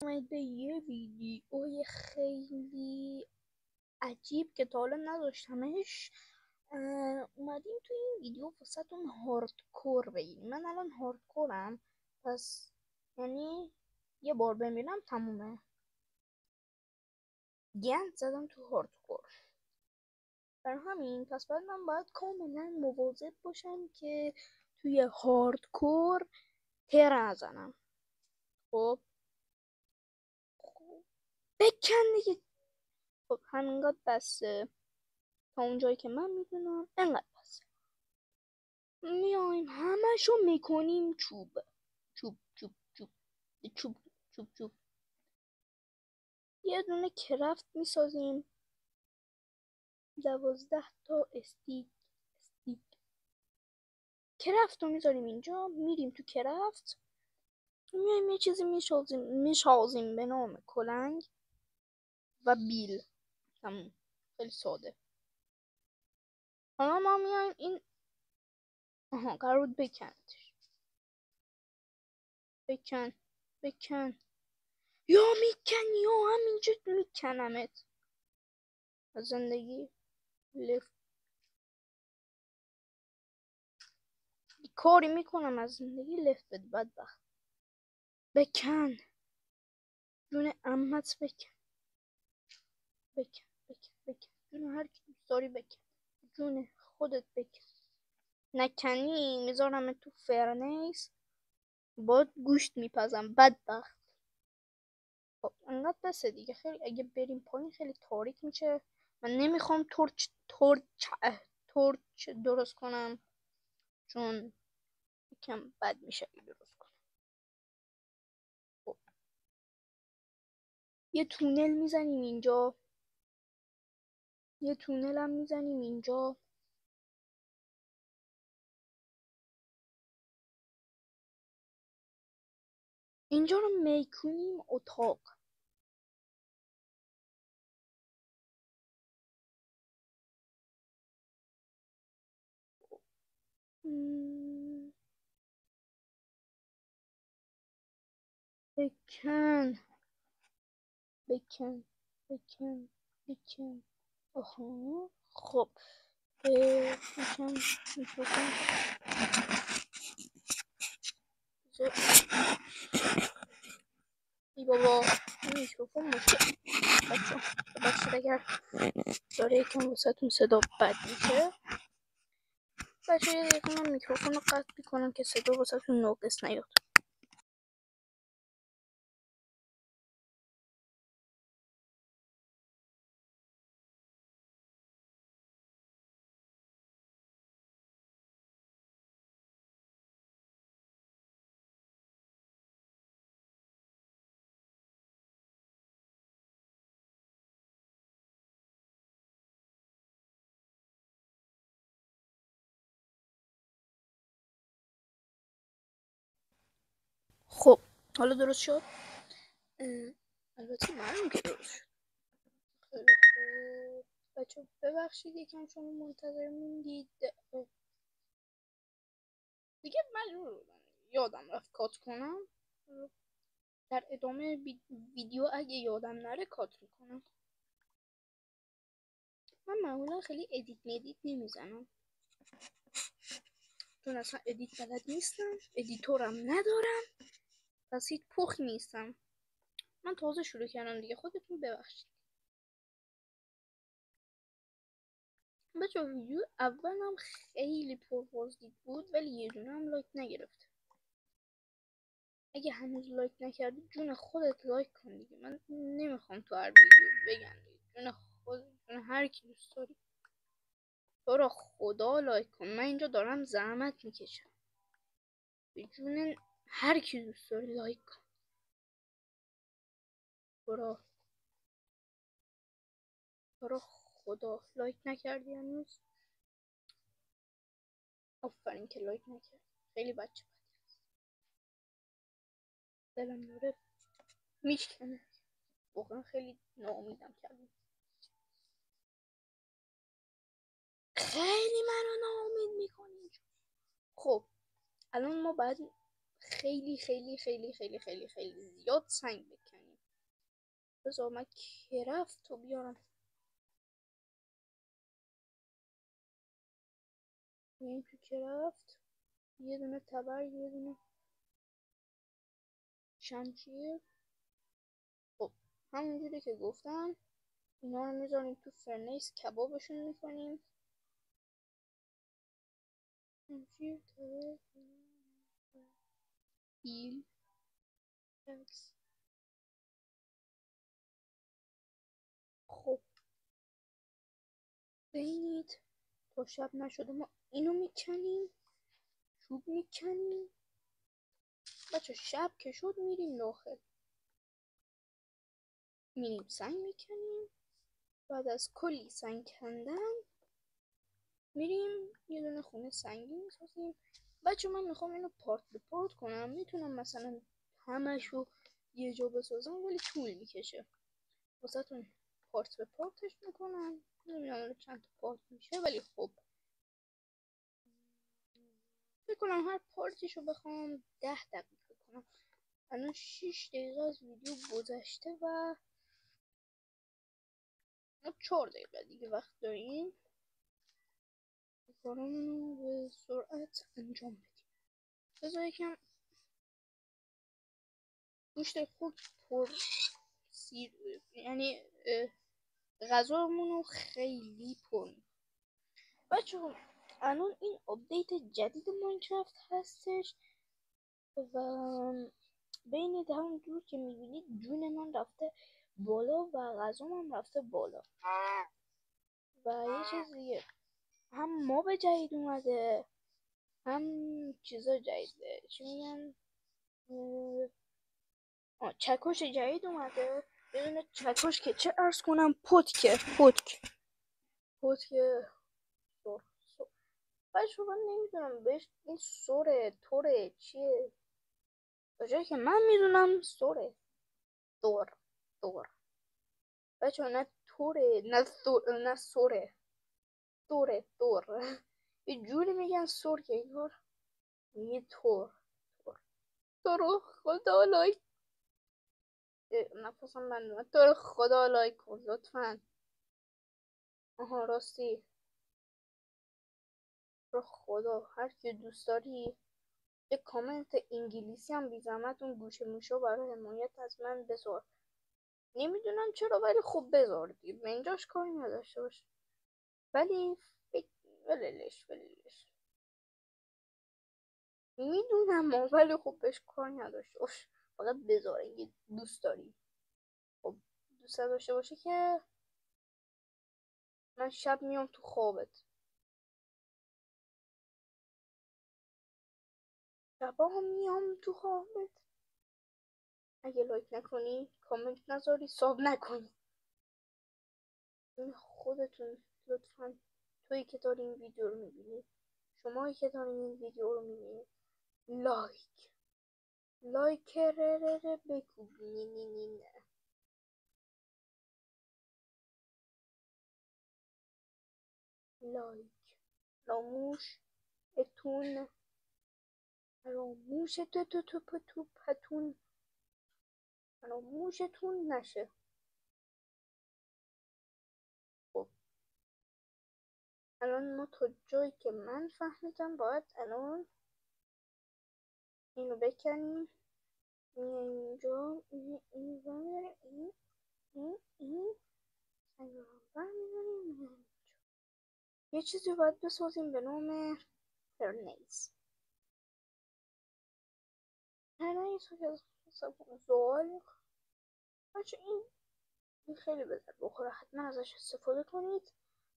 اومد به یه ویدیوی خیلی عجیب که تا حالا نداشتمش. اومدیم توی این ویدیو واسهتون هاردکور بگیریم. من الان هاردکورم، پس یعنی یه بار بمیرم تمومه. گند زدم تو هاردکور، بر همین پس باید من باید کاملا مواظب باشم که توی هاردکور تر نزنم. خب بکن دیگه. خب همینقدر بسه، تا اونجایی که من میدونم انقدر بسه. میایم همشو میکنیم چوب چوب چوب چوب چوب چوب چوب. یه دونه کرافت میسازیم، 12 تا استیک. کرافت رو میذاریم اینجا، میریم تو کرافت، میایم یه چیزی میشازیم به نام کلنگ و بیل. تموم، خیلی ساده. حالا ما میایم این قرار بود بکندش. بکن یا میکن یا همینجا میکنمت از زندگی. لفت کاری میکنم از زندگی لفت بده بدبخت. بکن جون امت، بکن جون هر کی دوست داری بکن، جون خودت بکن. نکنی میذارم تو فرنیس با گوشت میپزم بدبخت. خب انقدر بسه دیگه. خیلی اگه بریم پایین خیلی تاریک میشه. من نمیخوام تورچ درست کنم چون یکم بد میشه درست کنم. خب یه تونل میزنیم اینجا، یه تونل هم میزنیم اینجا. اینجا رو میکنیم اتاق. بکن آها خب بکن میکروفون. ای بابا میکروفون مشکل. بچه اگر داره یکم واسهتون صدا بد میشه، بچه یه دقیقه من میکروفون رو قطع میکنم که صدا واسهتون ناقص نیاد. خب حالا درست شد. البته معلوم که درست شد. خیلی خوب بچه ببخشید یکم شما منتظر موندید دیگه. مجبور بودم، یادم رفت کات کنم. در ادامه ویدیو اگه یادم نره کات میکنم. من معمولا خیلی ادیت نمیزنم چون اصلا ادیت بلد نیستم، ادیتورم ندارم، پس هیچ پخ نیستم. من تازه شروع کردم دیگه، خودتون ببخشید. بچه ویدیو اولم خیلی پربازدید بود ولی یه دونه هم لایک نگرفت. اگه هنوز لایک نکردی جون خودت لایک کن دیگه. من نمیخوام تو هر ویدیو بگم دیگه. جون خودت، جون هر کی دوست داری تو را خدا لایک کن. من اینجا دارم زحمت میکشم. به جون هر کی دوست داری لایک کن. تو را خدا لایک نکردی هنوز؟ آفرین که لایک نکرد. خیلی بچه بدی هست. دلم داره میشکنه. واقعا خیلی ناامیدم کردم. خیلی منو ناامید میکنی. خب الان ما باید خیلی زیاد سنگ بکنیم. بذار من کرفت رو بیارم. این تو کرفت یه دونه تبر، یه دونه شمشیر. خب همونجوری که گفتم اینا رو میذاریم تو فرنیس، کبابشون میکنیم. شمشیر، تبر، پیل، عکس. خب ببینید تا شب نشده ما اینو میکنیم، چوب میکنیم. بچه شب که شد میریم داخل، میریم سنگ میکنیم. بعد از کلی سنگ کندن میریم یه دونه خونه سنگی میسازیم. بچه من میخوام اینو پارت به پارت کنم، میتونم مثلا همشو یه جا بسازم ولی طول میکشه، واسهتون پارت به پارتش میکنم. نمیدونم چند تا پارت میشه ولی خب فکر کنم هر پارتیشو بخوام 10 دقیقه کنم. الان 6 دقیقه از ویدیو گذشته و ما 4 دقیقه دیگه وقت داریم. کارامونو به سرعت انجام بدیم. بذار یکم گوشت خوب پر سیر، یعنی غذامونو خیلی پر. بچه الان این آپدیت جدید ماینکرافت هستش و بین همونجور که میبینید جون من رفته بالا و غذام هم رفته بالا. و یه چیز دیگه، هم ماب جدید اومده هم چیزا جدیده، چی میگن، چکش جدید اومده. بدون چکش که چه ارز کنم، پتک بچه من نمیدونم بهش این سوره توره چیه، تا جایی که من میدونم سوره دور بچه نه توره نه سوره دور یه جوری میگن سور که اینگار میگه تور رو خدا لایک نفسم بند، تو رو خدا لایک کن لطفا. آها راستی رو خدا هر کی دوست داری یه کامنت انگلیسی هم بی زحمت اون گوشه موشو برای حمایت از من بذار. نمیدونم چرا ولی خوب بذار دیگه، به اینجاش کاری نداشته باش ولی ولش میدونم ولی خب بهش کاری نداشته باش، فقط بذار اگه دوست داری. خب دوست داشته باشه که من شب میام تو خوابت، شبا هم میام تو خوابت. اگه لایک نکنی، کامنت نذاری، ساب نکنی، خودتون لطفا، تویی که داری این ویدیو رو میبینی، شمایی که دارین این ویدیو رو میبینی، لایک بکوبین. لایک راموش اتون راموش تو پتون راموشتون نشه. خب الان ما تا جایی که من فهمیدم باید الان اینو بکنیم، اینجا این برمیداریم، این برمیداریم. یه چیزی باید بسازیم به نام فرنیس زوال. بچه این خیلی بهتر بخوره، حتما ازش استفاده کنید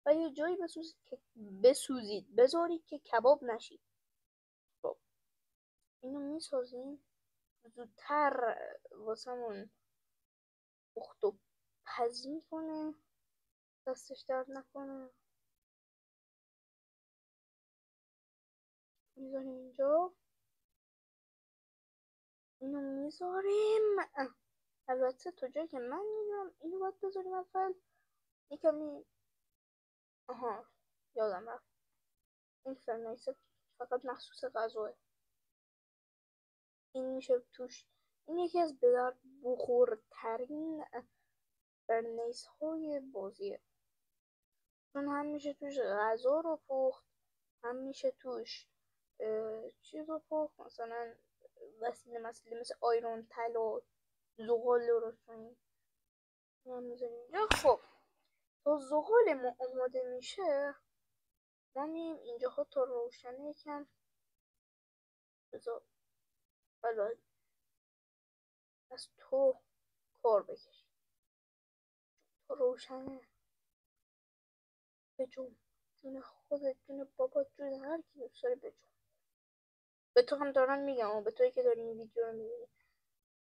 و یه جایی بسوزید بذارید که کباب نشید. خب اینو میسازیم زودتر واسمون پخت و پز میکنه، دستش درد نکنه. میذاریم اینجا، اینو میذاریم. البته تا جایی که من میدونم اینو باید بذاریم اول یکمی. آها یادم رفت این فرنیس فقط مخصوص غذاه، این میشه توش، این یکی از بدرد بخورترین فرنیس های بازیه، چون هم میشه توش غذا رو پخت، هم میشه توش چیز رو پخت، مثلا وسیله مثل آیرون، طلا، زغال درست کنیم. هم میذاریم اینجا. خب تا زغال ما آماده میشه ما میریم اینجا ها تا روشنه یکم بذار حالا از تو کار بکش تا روشنه بجون، جون خودت، جون بابات، جون هر کی دوست داره بجون. به تو هم دارم میگم و به توی که داری این ویدیو رو میبینی.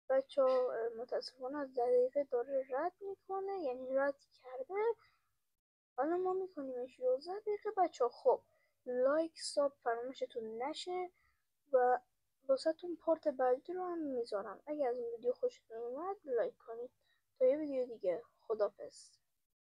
بچه ها متاسفانه از دقیقه داره رد میکنه، یعنی رد کرده. حالا ما میکنیمش 11 دقیقه. بچه ها خب لایک ساب فراموشتون نشه و واسهتون پارت بعدی رو هم میذارم. اگه از این ویدیو خوشتون اومد لایک کنید. تا یه ویدیو دیگه، خدافظ.